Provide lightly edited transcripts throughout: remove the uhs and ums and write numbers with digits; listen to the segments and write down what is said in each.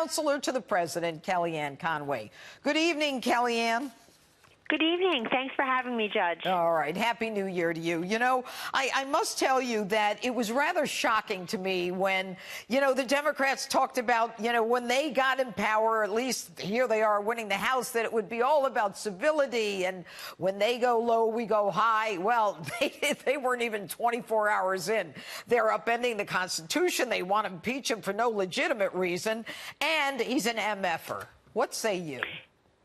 counselor to the president, Kellyanne Conway. Good evening, Kellyanne. Good evening. Thanks for having me, Judge. All right. Happy New Year to you. You know, I must tell you that it was rather shocking to me when, the Democrats talked about, when they got in power, at least here they are winning the House, that it would be all about civility. And when they go low, we go high. Well, they weren't even 24 hours in. They're upending the Constitution. They want to impeach him for no legitimate reason. And he's an MFer. What say you?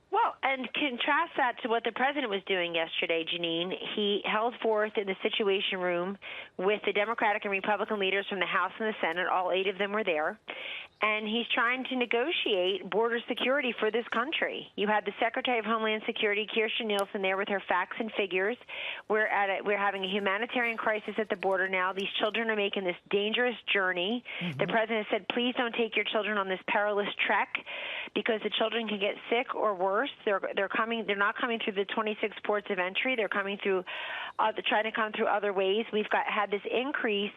Well, and contrast that to what the president was doing yesterday, Janine. He held forth in the Situation Room with the Democratic and Republican leaders from the House and the Senate. All 8 of them were there. And he's trying to negotiate border security for this country. You had the Secretary of Homeland Security, Kirstjen Nielsen, there with her facts and figures. We're having a humanitarian crisis at the border now. These children are making this dangerous journey. The president said, please don't take your children on this perilous trek because the children can get sick or worse. They're not coming through the 26 ports of entry. They're coming through, trying to come through other ways. We've had this increase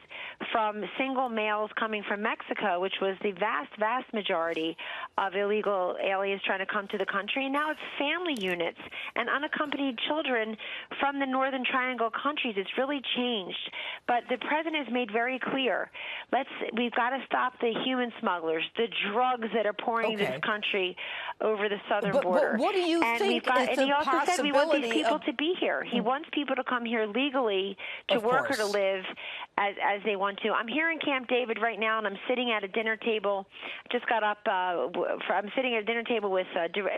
from single males coming from Mexico, which was the vast majority of illegal aliens trying to come to the country. And now it's family units and unaccompanied children from the Northern Triangle countries. It's really changed. But the president has made very clear, we've got to stop the human smugglers, the drugs that are pouring this country over the southern border. But what do you think and he also said we want these people to be here. He wants people to come here legally to work or to live as they want to. I'm here in Camp David right now, and I'm sitting at a dinner table. Just got up. I'm sitting at a dinner table with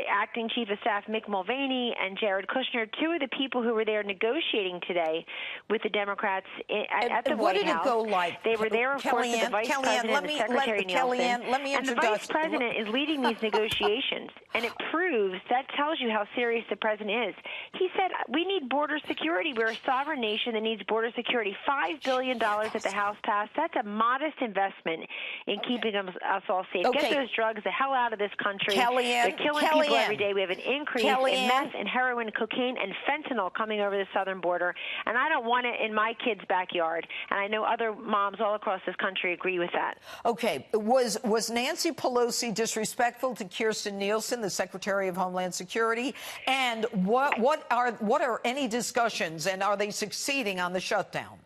Acting Chief of Staff Mick Mulvaney and Jared Kushner, 2 of the people who were there negotiating today with the Democrats at the White House. What did it go like? They were there, of course, with the Vice President and Secretary Nielsen. And the Vice President is leading these negotiations, and it proves, that tells you how serious the president is. He said, we need border security. We're a sovereign nation that needs border security. $5 billion that the House passed. That's a modest investment in keeping us all safe. Get those drugs the hell out of this country. They're killing people every day. We have an increase in meth and heroin, cocaine, and fentanyl coming over the southern border, and I don't want it in my kid's backyard. And I know other moms all across this country agree with that. Okay. Was Nancy Pelosi disrespectful to Kirstjen Nielsen, the Secretary of Homeland Security? And what are any discussions, and are they succeeding on the shutdown?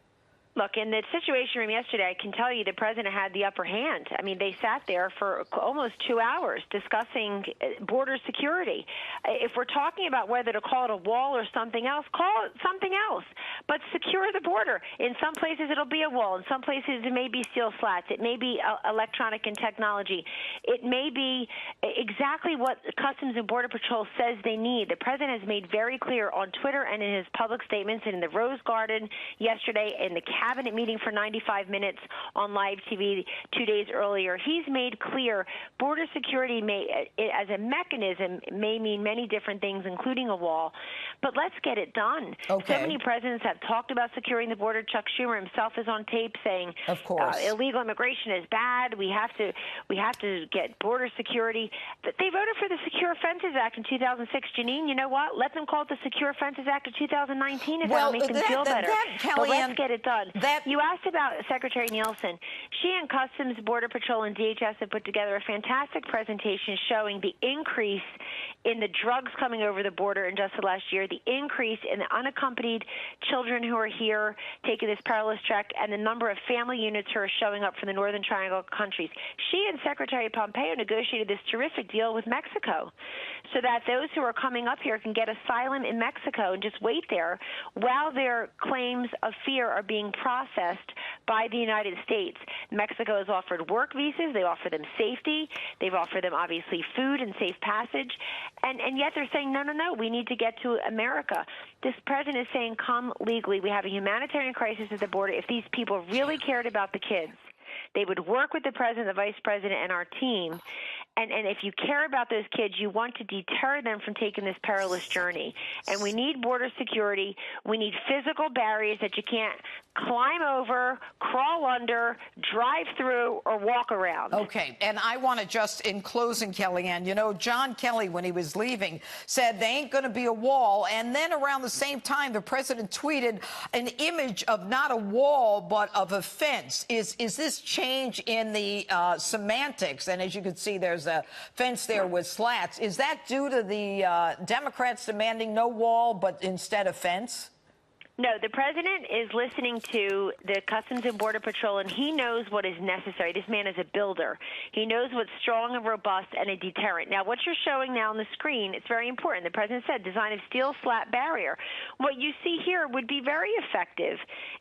Look, in the Situation Room yesterday, I can tell you the president had the upper hand. I mean, they sat there for almost 2 hours discussing border security. If we're talking about whether to call it a wall or something else, call it something else. But secure the border. In some places, it'll be a wall. In some places, it may be steel slats. It may be electronic and technology. It may be exactly what Customs and Border Patrol says they need. The president has made very clear on Twitter and in his public statements and in the Rose Garden yesterday, in the cabinet meeting for 95 minutes on live TV 2 days earlier. He's made clear border security as a mechanism may mean many different things, including a wall. But let's get it done. So many presidents have talked about securing the border. Chuck Schumer himself is on tape saying, of course, illegal immigration is bad. We have to get border security. But they voted for the Secure Fences Act in 2006. Janine, you know what? Let them call it the Secure Fences Act of 2019 if that'll make them feel better. But let's get it done. You asked about Secretary Nielsen. She and Customs, Border Patrol, and DHS have put together a fantastic presentation showing the increase in the drugs coming over the border in just the last year, the increase in the unaccompanied children who are here taking this perilous trek, and the number of family units who are showing up from the Northern Triangle countries. She and Secretary Pompeo negotiated this terrific deal with Mexico so that those who are coming up here can get asylum in Mexico and just wait there while their claims of fear are being processed by the United States. Mexico has offered work visas. They offer them safety. They've offered them, obviously, food and safe passage. And yet they're saying, no, we need to get to America. This president is saying, come legally. We have a humanitarian crisis at the border. If these people really cared about the kids, they would work with the president, the vice president, and our team. And if you care about those kids, you want to deter them from taking this perilous journey. And we need border security. We need physical barriers that you can't climb over, crawl under, drive through, or walk around. Okay, and I want to just, in closing, Kellyanne, you know, John Kelly, when he was leaving, said they ain't going to be a wall. And then around the same time, the president tweeted an image of not a wall, but of a fence. Is this change in the semantics? And as you can see, there's a fence there with slats. Is that due to the Democrats demanding no wall, but instead a fence? No, the president is listening to the Customs and Border Patrol, and he knows what is necessary. This man is a builder. He knows what's strong and robust and a deterrent. Now, what you're showing now on the screen, it's very important. The president said design of steel slat barrier. What you see here would be very effective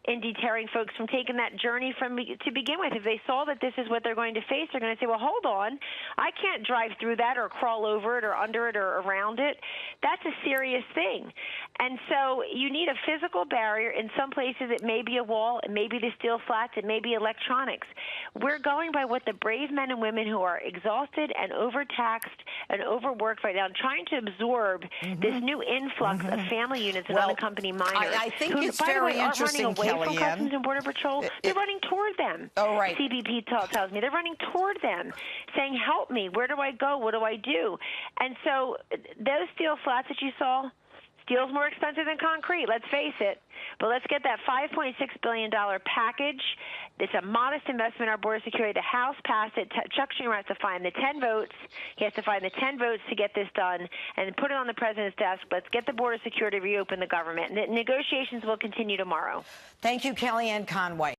in deterring folks from taking that journey to begin with. If they saw that this is what they're going to face, they're going to say, well, hold on, I can't drive through that or crawl over it or under it or around it. That's a serious thing. And so you need a physical barrier. In some places it may be a wall, it may be the steel slats, it may be electronics. We're going by what the brave men and women who are exhausted and overtaxed and overworked right now, trying to absorb this new influx of family units and unaccompanied minors. I think who, it's by very the way, aren't interesting, running away from Kellyanne. Customs and Border Patrol. They're running toward them. Oh, right. CBP tells me they're running toward them, saying, "Help me! Where do I go? What do I do?" And so those steel slats that you saw. Steel's more expensive than concrete, let's face it. But let's get that $5.6 billion package. It's a modest investment in our border security. The House passed it. Chuck Schumer has to find the 10 votes. He has to find the 10 votes to get this done and put it on the president's desk. Let's get the border security, reopen the government. Negotiations will continue tomorrow. Thank you, Kellyanne Conway.